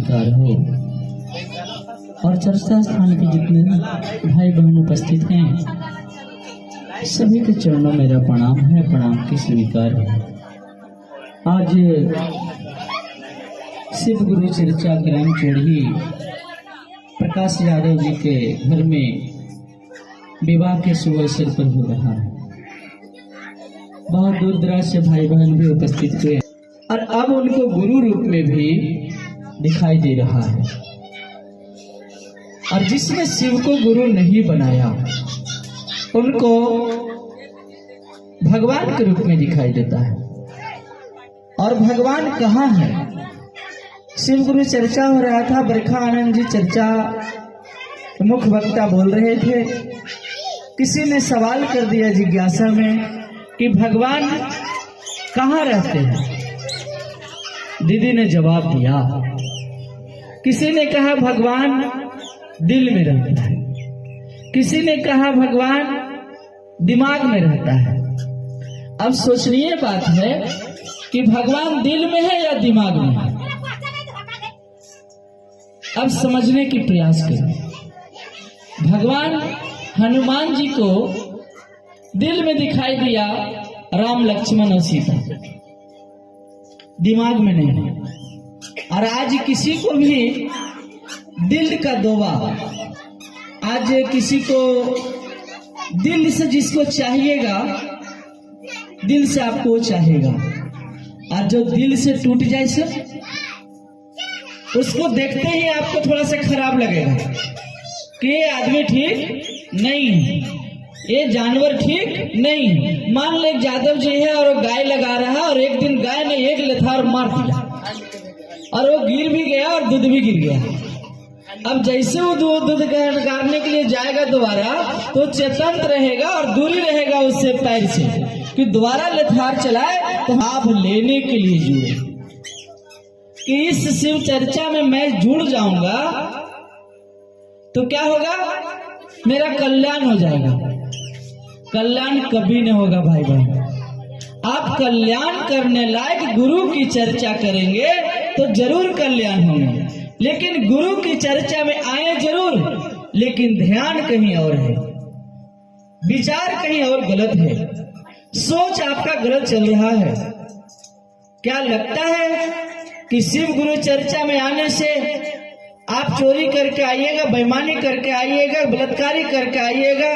स्वीकार हो। और चर्चा स्थान के जितने भाई बहन उपस्थित हैं सभी के चरणों मेरा प्रणाम है, प्रणाम की स्वीकार है। आज शिव गुरु चर्चा ग्राम चोड़ी प्रकाश यादव जी के घर में विवाह के शुभ अवसर पर हो रहा है। बहुत दूर दराज से भाई बहन भी उपस्थित हुए और अब उनको गुरु रूप में भी दिखाई दे रहा है। और जिसने शिव को गुरु नहीं बनाया उनको भगवान के रूप में दिखाई देता है। और भगवान कहाँ है? शिव गुरु चर्चा हो रहा था, बरखा आनंद जी चर्चा मुख्य वक्ता बोल रहे थे। किसी ने सवाल कर दिया जिज्ञासा में कि भगवान कहाँ रहते हैं? दीदी ने जवाब दिया। किसी ने कहा भगवान दिल में रहता है, किसी ने कहा भगवान दिमाग में रहता है। अब सोचनीय बात है कि भगवान दिल में है या दिमाग में है। अब समझने की प्रयास करें। भगवान हनुमान जी को दिल में दिखाई दिया, राम लक्ष्मण और सीता, दिमाग में नहीं। और आज किसी को भी दिल का दोवा, आज किसी को दिल से जिसको चाहिएगा दिल से आपको चाहेगा, और जो दिल से टूट जाए से उसको देखते ही आपको थोड़ा सा खराब लगेगा कि ये आदमी ठीक नहीं, ये जानवर ठीक नहीं। मान ले यादव जी है और वो गाय लगा रहा है और एक दिन गाय ने एक लथार मार दिया और वो गिर भी गया और दूध भी गिर गया। अब जैसे वो दूध गाड़ने के लिए जाएगा दोबारा तो चेतन रहेगा और दूरी रहेगा उससे पैर से कि दोबारा लथार चलाए तो लाभ लेने के लिए जुड़े। कि इस शिव चर्चा में मैं जुड़ जाऊंगा तो क्या होगा? मेरा कल्याण हो जाएगा। कल्याण कभी नहीं होगा भाई बहन। आप कल्याण करने लायक गुरु की चर्चा करेंगे तो जरूर कल्याण होंगे, लेकिन गुरु की चर्चा में आए जरूर, लेकिन ध्यान कहीं और है, विचार कहीं और गलत है, सोच आपका गलत चल रहा है। क्या लगता है कि शिव गुरु चर्चा में आने से आप चोरी करके आइएगा, बेईमानी करके आइएगा, बलात्कारी करके आइएगा,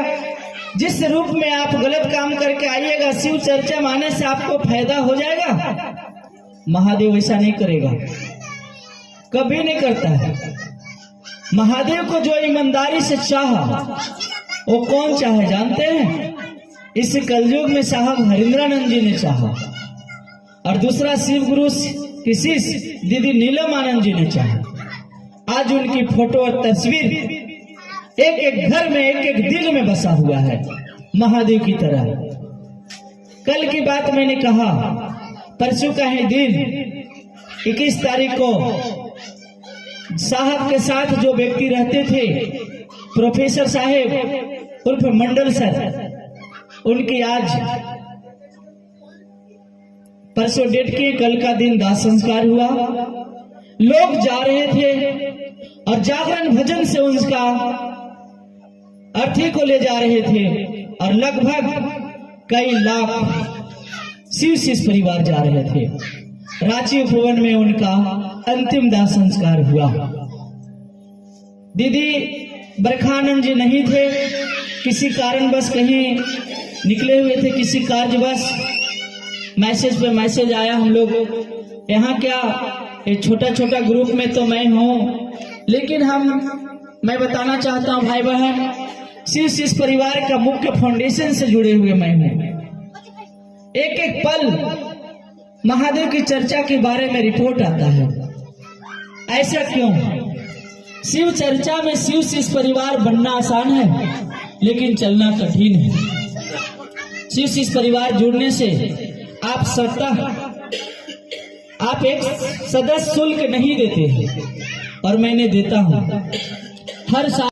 जिस रूप में आप गलत काम करके आइएगा, शिव चर्चा में आने से आपको फायदा हो जाएगा? महादेव ऐसा नहीं करेगा, कभी नहीं करता है। महादेव को जो ईमानदारी से चाहा वो कौन चाहे जानते हैं? इस कलयुग में साहब हरिंद्रानंद जी ने चाहा, और दूसरा शिव गुरु की शिष्य दीदी नीलम आनंद जी ने चाहा। आज उनकी फोटो और तस्वीर एक एक घर में, एक एक दिल में बसा हुआ है, महादेव की तरह। कल की बात मैंने कहा, परसों का है दिन 21 तारीख को साहब के साथ जो व्यक्ति रहते थे, प्रोफेसर साहेब उर्फ मंडल सर, उनकी आज परसों डेट के कल का दिन दाह संस्कार हुआ। लोग जा रहे थे और जागरण भजन से उनका अर्थी को ले जा रहे थे और लगभग कई लाख शिव शिष्य परिवार जा रहे थे। रांची उपवन में उनका अंतिम दाह संस्कार हुआ। दीदी बरखानंद जी नहीं थे, किसी कारणवश कहीं निकले हुए थे, किसी कार्यवश। मैसेज पे मैसेज आया, हम लोग यहाँ क्या छोटा छोटा ग्रुप में तो मैं हूँ, लेकिन मैं बताना चाहता हूँ भाई बहन, शिव शिष्य परिवार का मुख्य फाउंडेशन से जुड़े हुए मैं हूँ। एक एक पल महादेव की चर्चा के बारे में रिपोर्ट आता है। ऐसा क्यों? शिव चर्चा में शिव शिष्य परिवार बनना आसान है, लेकिन चलना कठिन है। शिव शिष्य परिवार जुड़ने से आप एक सदस्य शुल्क नहीं देते हैं, और मैंने देता हूं हर साल।